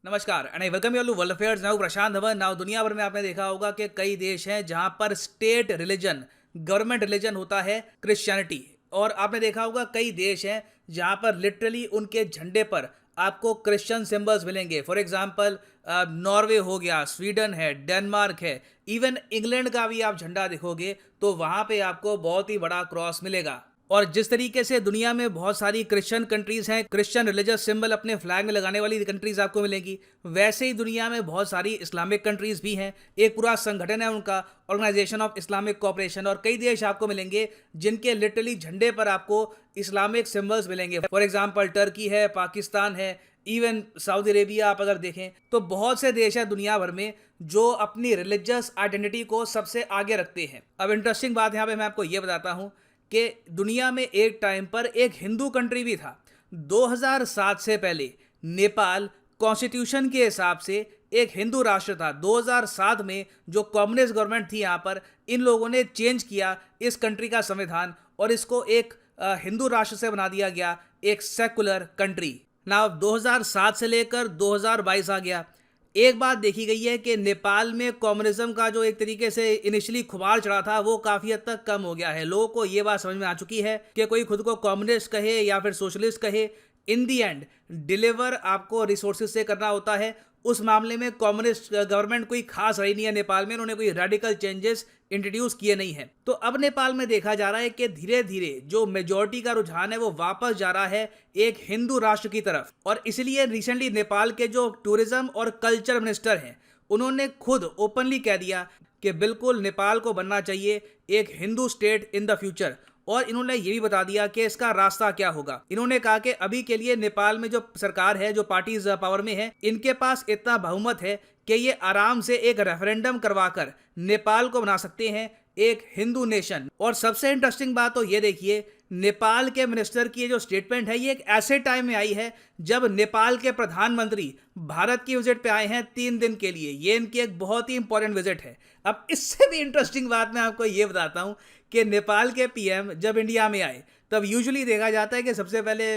नमस्कार and I welcome you all to world affairs. Now Prashant Dhawan. Now दुनिया भर में आपने देखा होगा कि कई देश हैं जहां पर स्टेट रिलीजन, गवर्नमेंट रिलीजन होता है क्रिश्चियनिटी। और आपने देखा होगा कई देश हैं जहां पर लिटरली उनके झंडे पर आपको क्रिश्चियन सिंबल्स मिलेंगे। फॉर एग्जांपल नॉर्वे हो गया, स्वीडन है, डेनमार्क है, इवन इंग्लैंड का भी आप झंडा देखोगे तो वहां पे आपको बहुत ही बड़ा क्रॉस मिलेगा। और जिस तरीके से दुनिया में बहुत सारी क्रिश्चियन कंट्रीज हैं, क्रिश्चियन रिलीजियस सिंबल अपने फ्लैग में लगाने वाली कंट्रीज आपको मिलेंगी, वैसे ही दुनिया में बहुत सारी इस्लामिक कंट्रीज भी हैं। एक पूरा संगठन है उनका, ऑर्गेनाइजेशन ऑफ इस्लामिक कोऑपरेशन, और कई देश आपको मिलेंगे जिनके लिटरली झंडे पर आपको इस्लामिक सिंबल्स मिलेंगे। फॉर एग्जाम्पल टर्की है, पाकिस्तान है, इवन सऊदी अरेबिया। आप अगर देखें तो बहुत से देश हैं दुनिया भर में जो अपनी रिलीजियस आइडेंटिटी को सबसे आगे रखते हैं। अब इंटरेस्टिंग बात यहाँ पे मैं आपको ये बताता हूँ कि दुनिया में एक टाइम पर एक हिंदू कंट्री भी था। 2007 से पहले नेपाल कॉन्स्टिट्यूशन के हिसाब से एक हिंदू राष्ट्र था। 2007 में जो कम्युनिस्ट गवर्नमेंट थी यहाँ पर, इन लोगों ने चेंज किया इस कंट्री का संविधान और इसको एक हिंदू राष्ट्र से बना दिया गया, एक सेकुलर कंट्री। ना 2007 से लेकर 2022 आ गया। एक बात देखी गई है कि नेपाल में कम्युनिज्म का जो एक तरीके से इनिशियली खुमार चढ़ा था वो काफ़ी हद तक कम हो गया है। लोगों को ये बात समझ में आ चुकी है कि कोई खुद को कम्युनिस्ट कहे या फिर सोशलिस्ट कहे, इन दी एंड डिलीवर आपको रिसोर्सेज से करना होता है। उस मामले में कम्युनिस्ट गवर्नमेंट कोई खास रही नहीं है नेपाल में, उन्होंने कोई रेडिकल चेंजेस इंट्रोड्यूस किए नहीं है। तो अब नेपाल में देखा जा रहा है कि धीरे धीरे जो मेजॉरिटी का रुझान है वो वापस जा रहा है एक हिंदू राष्ट्र की तरफ। और इसलिए रिसेंटली नेपाल के जो टूरिज्म और कल्चर मिनिस्टर हैं उन्होंने खुद ओपनली कह दिया कि बिल्कुल नेपाल को बनना चाहिए एक Hindu state in the future. और इन्होंने ये भी बता दिया कि इसका रास्ता क्या होगा। इन्होंने कहा कि अभी के लिए नेपाल में जो सरकार है, जो पार्टीज पावर में है, इनके पास इतना बहुमत है कि ये आराम से एक रेफरेंडम करवाकर नेपाल को बना सकते हैं एक हिंदू नेशन। और सबसे इंटरेस्टिंग बात तो ये देखिए, नेपाल के मिनिस्टर की ये जो स्टेटमेंट है ये एक ऐसे टाइम में आई है जब नेपाल के प्रधानमंत्री भारत की विजिट पे आए हैं 3 दिन के लिए। ये इनकी एक बहुत ही इंपॉर्टेंट विजिट है। अब इससे भी इंटरेस्टिंग बात मैं आपको ये बताता हूँ कि नेपाल के पीएम जब इंडिया में आए तब यूजुअली देखा जाता है कि सबसे पहले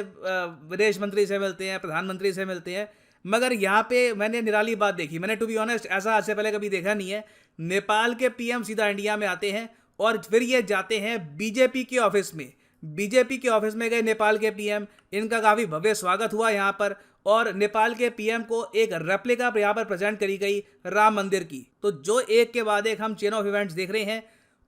विदेश मंत्री से मिलते हैं, प्रधानमंत्री से मिलते हैं। मगर यहाँ पे मैंने निराली बात देखी। मैंने टू बी ऑनेस्ट ऐसा आज से पहले कभी देखा नहीं है। नेपाल के पीएम सीधा इंडिया में आते हैं और फिर ये जाते हैं बीजेपी के ऑफिस में। बीजेपी के ऑफिस में गए नेपाल के पीएम, इनका काफ़ी भव्य स्वागत हुआ यहाँ पर। और नेपाल के पीएम को एक रेप्लिका यहाँ पर प्रेजेंट करी गई राम मंदिर की। तो जो एक के बाद एक हम चेन ऑफ इवेंट्स देख रहे हैं,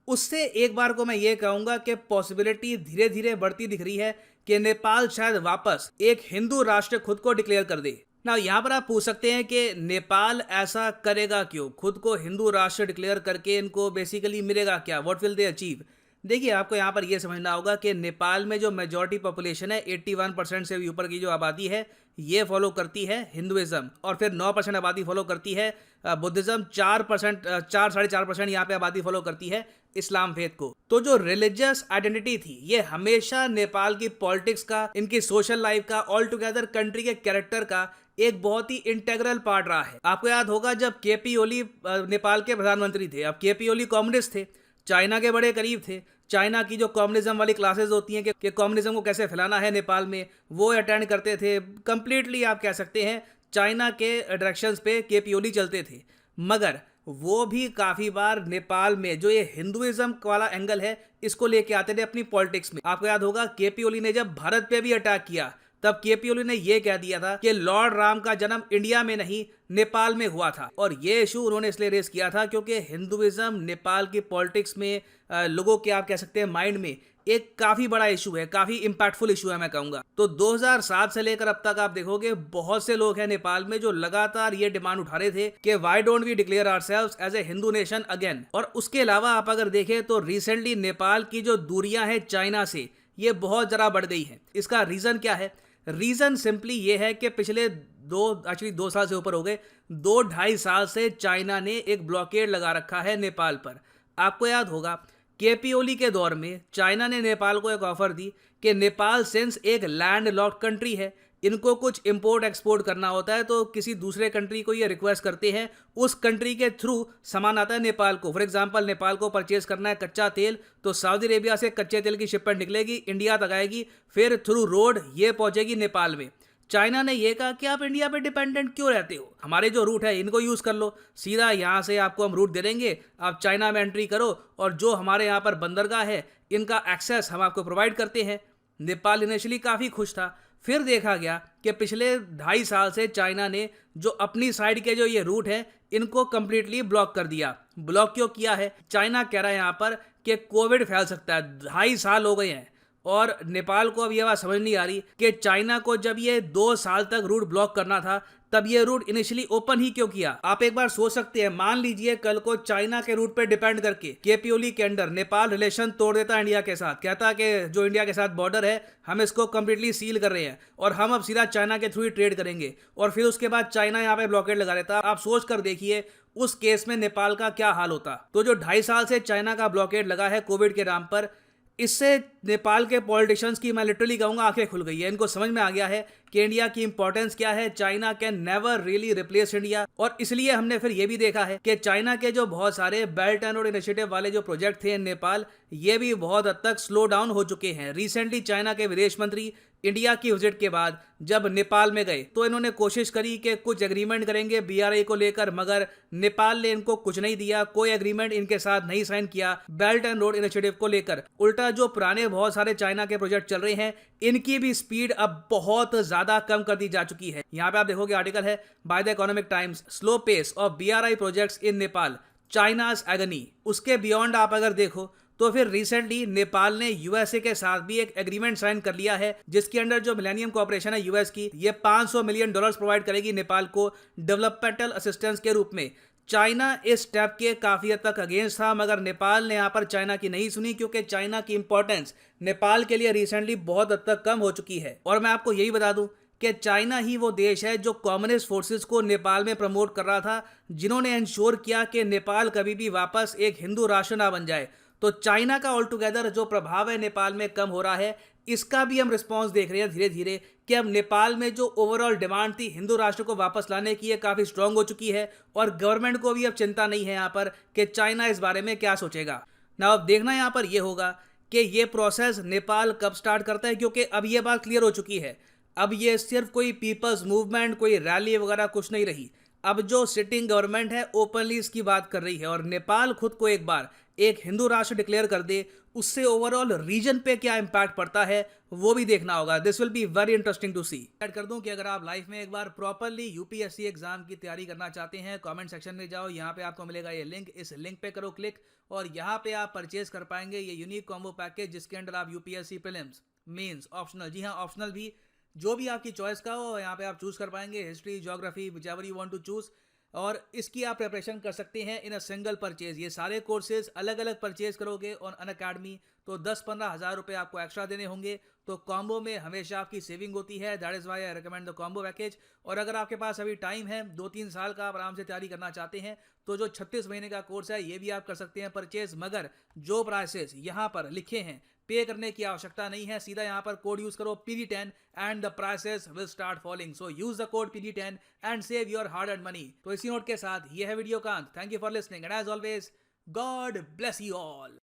उससे एक बार को मैं ये कहूँगा कि पॉसिबिलिटी धीरे धीरे बढ़ती दिख रही है कि नेपाल शायद वापस एक हिंदू राष्ट्र खुद को डिक्लेयर कर दे। ना यहाँ पर आप पूछ सकते हैं कि नेपाल ऐसा करेगा क्यों, खुद को हिंदू राष्ट्र डिक्लेयर करके इनको बेसिकली मिलेगा क्या, व्हाट विल दे अचीव। देखिए, आपको यहाँ पर यह समझना होगा कि नेपाल में जो मेजॉरिटी पॉपुलेशन है 81% से भी ऊपर की जो आबादी है ये फॉलो करती है हिंदुइज्म, और फिर 9% आबादी फॉलो करती है बुद्धिज्म, 4% 4-4.5% यहाँ पे आबादी फॉलो करती है इस्लाम फेथ को। तो जो रिलीजियस आइडेंटिटी थी ये हमेशा नेपाल की पॉलिटिक्स का, इनकी सोशल लाइफ का, ऑल टुगेदर कंट्री के कैरेक्टर का एक बहुत ही इंटेग्रल पार्ट रहा है। आपको याद होगा जब केपी ओली नेपाल के प्रधानमंत्री थे, अब केपी ओली कम्युनिस्ट थे, चाइना के बड़े करीब थे। चाइना की जो कम्युनिज्म वाली क्लासेस होती हैं कि कम्युनिज्म को कैसे फैलाना है नेपाल में, वो अटेंड करते थे। कंप्लीटली आप कह सकते हैं चाइना के डायरेक्शंस पे केपी ओली चलते थे। मगर वो भी काफ़ी बार नेपाल में जो ये हिंदुइज्म वाला एंगल है इसको लेके आते थे अपनी पॉलिटिक्स में। आपको याद होगा केपी ओली ने जब भारत पे भी अटैक किया तब केपी ओली ने यह कह दिया था कि लॉर्ड राम का जन्म इंडिया में नहीं नेपाल में हुआ था। और ये इशू उन्होंने इसलिए रेस किया था क्योंकि हिंदुइज्म नेपाल की पॉलिटिक्स में लोगों के, आप कह सकते हैं, माइंड में एक काफ़ी बड़ा इशू है, काफ़ी इंपैक्टफुल इशू है मैं कहूँगा। तो 2007 से लेकर अब तक आप देखोगे बहुत से लोग हैं नेपाल में जो लगातार ये डिमांड उठा रहे थे कि why don't we declare ourselves as a Hindu nation again. और उसके अलावा आप अगर देखें तो रिसेंटली नेपाल की जो दूरियां हैं चाइना से ये बहुत ज़रा बढ़ गई हैं। इसका रीज़न क्या है? रीज़न सिंपली ये है कि पिछले 2 साल से ऊपर हो गए, 2-2.5 साल से चाइना ने एक ब्लॉकेड लगा रखा है नेपाल पर। आपको याद होगा केपी ओली के दौर में चाइना ने नेपाल को एक ऑफर दी कि नेपाल सिंस एक लैंड लॉक्ड कंट्री है, इनको कुछ इंपोर्ट एक्सपोर्ट करना होता है तो किसी दूसरे कंट्री को ये रिक्वेस्ट करते हैं, उस कंट्री के थ्रू सामान आता है नेपाल को। फॉर एग्जांपल नेपाल को परचेज करना है कच्चा तेल, तो सऊदी अरेबिया से कच्चे तेल की शिपमेंट निकलेगी, इंडिया तक आएगी, फिर थ्रू रोड ये पहुंचेगी नेपाल में। चाइना ने ये कहा कि आप इंडिया पे डिपेंडेंट क्यों रहते हो, हमारे जो रूट है इनको यूज कर लो, सीधा यहाँ से आपको हम रूट दे देंगे, आप चाइना में एंट्री करो और जो हमारे यहाँ पर बंदरगाह है इनका एक्सेस हम आपको प्रोवाइड करते हैं। नेपाल इनिशियली काफ़ी खुश था, फिर देखा गया कि पिछले 2.5 साल से चाइना ने जो अपनी साइड के जो ये रूट है इनको कंप्लीटली ब्लॉक कर दिया। ब्लॉक क्यों किया है? चाइना कह रहा है यहाँ पर कि कोविड फैल सकता है। 2.5 साल हो गए हैं और नेपाल को अब यह बात समझ नहीं आ रही कि चाइना को जब ये 2 साल तक रूट ब्लॉक करना था तब ये रूट इनिशियली ओपन ही क्यों किया। आप एक बार सोच सकते हैं, मान लीजिए कल को चाइना के रूट पे डिपेंड करके केपी ओली के अंडर नेपाल रिलेशन तोड़ देता इंडिया के साथ, कहता कि जो इंडिया के साथ बॉर्डर है हम इसको कंप्लीटली सील कर रहे हैं और हम अब सीधा चाइना के थ्रू ही ट्रेड करेंगे, और फिर उसके बाद चाइना यहाँ पे ब्लॉकेड लगा देता। आप सोच कर देखिए उस केस में नेपाल का क्या हाल होता। तो जो 2.5 साल से चाइना का ब्लॉकेड लगा है कोविड के नाम पर, इससे नेपाल के पॉलिटिशियंस की मैं लिटरली कहूंगा आंखें खुल गई है। इनको समझ में आ गया है कि इंडिया की इंपॉर्टेंस क्या है। China can never really replace India, और इसलिए हमने फिर ये भी देखा है कि चाइना के जो बहुत सारे बेल्ट एंड रोड इनिशिएटिव वाले जो प्रोजेक्ट थे इन नेपाल, ये भी बहुत हद तक स्लो डाउन हो चुके हैं। रिसेंटली चाइना के विदेश मंत्री इंडिया की विजिट के बाद जब नेपाल में गए तो इन्होंने कोशिश करी कि कुछ एग्रीमेंट करेंगे बीआरआई को लेकर, मगर नेपाल ने इनको कुछ नहीं दिया, कोई एग्रीमेंट इनके साथ नहीं साइन किया बेल्ट एंड रोड इनिशिएटिव को लेकर। उल्टा जो पुराने बहुत सारे चाइना के प्रोजेक्ट चल रहे हैं इनकी भी स्पीड अब बहुत ज्यादा कम कर दी जा चुकी है। यहाँ पे आप देखोगे आर्टिकल है by the Economic Times, slow pace of BRI projects in Nepal, China's agony. उसके बियॉन्ड आप अगर देखो तो फिर रिसेंटली नेपाल ने यूएसए के साथ भी एक एग्रीमेंट साइन कर लिया है जिसके अंडर जो मिलेनियम कॉर्पोरेशन है यूएस की, ये $500 मिलियन प्रोवाइड करेगी नेपाल को डेवलपमेंटल असिस्टेंस के रूप में। चाइना इस स्टेप के काफी हद तक अगेंस्ट था, मगर नेपाल ने यहाँ पर चाइना की नहीं सुनी क्योंकि चाइना की इंपॉर्टेंस नेपाल के लिए रिसेंटली बहुत हद तक कम हो चुकी है। और मैं आपको यही बता दूं कि चाइना ही वो देश है जो कम्युनिस्ट फोर्सेस को नेपाल में प्रमोट कर रहा था, जिन्होंने इंश्योर किया कि नेपाल कभी भी वापस एक हिंदू राष्ट्र ना बन जाए। तो चाइना का ऑल टुगेदर जो प्रभाव है नेपाल में कम हो रहा है, इसका भी हम रिस्पांस देख रहे हैं धीरे धीरे कि अब नेपाल में जो ओवरऑल डिमांड थी हिंदू राष्ट्र को वापस लाने की, ये काफ़ी स्ट्रांग हो चुकी है और गवर्नमेंट को भी अब चिंता नहीं है यहाँ पर कि चाइना इस बारे में क्या सोचेगा। ना अब देखना यहाँ पर यह होगा कि ये प्रोसेस नेपाल कब स्टार्ट करता है, क्योंकि अब ये बात क्लियर हो चुकी है। अब ये सिर्फ कोई पीपल्स मूवमेंट, कोई रैली वगैरह कुछ नहीं रही। अब जो सिटिंग गवर्नमेंट है ओपनली इसकी बात कर रही है, और नेपाल खुद को एक बार एक हिंदू राष्ट्र डिक्लेयर कर दे, उससे ओवरऑल रीजन पे क्या इंपैक्ट पड़ता है वो भी देखना होगा। This will be very interesting to see. Add कर दूं कि अगर आप लाइफ में एक बार प्रॉपरली यूपीएससी एग्जाम की तैयारी करना चाहते हैं, कमेंट सेक्शन में जाओ, यहाँ पे आपको मिलेगा ये लिंक, इस लिंक पे करो क्लिक और यहाँ पे आप परचेज कर पाएंगे ये यूनिक कॉम्बो पैकेज जिसके अंदर आप यूपीएससी प्रीलिम्स, मेंस, ऑप्शनल, जी हाँ ऑप्शनल भी, जो भी आपकी चॉइस का हो यहाँ पे आप चूज कर पाएंगे, history, geography, whichever you want to choose, और इसकी आप प्रिपरेशन कर सकते हैं इन अ सिंगल परचेज। ये सारे कोर्सेज अलग अलग परचेज करोगे ऑन अनअकैडमी तो 10-15 हज़ार रुपये आपको एक्स्ट्रा देने होंगे। तो कॉम्बो में हमेशा आपकी सेविंग होती है, that is why I recommend the combo package. और अगर आपके पास अभी टाइम है, 2-3 साल का आप आराम से तैयारी करना चाहते हैं, तो जो 36 महीने का कोर्स है ये भी आप कर सकते हैं परचेज। मगर जो प्राइसेस यहाँ पर लिखे हैं पे करने की आवश्यकता नहीं है, सीधा यहाँ पर कोड यूज करो PD10 and the prices will start falling. So use the code PD10 and save your hard earned money. तो इसी नोट के साथ ये है वीडियो का अंत। Thank you for listening and as always God bless you all.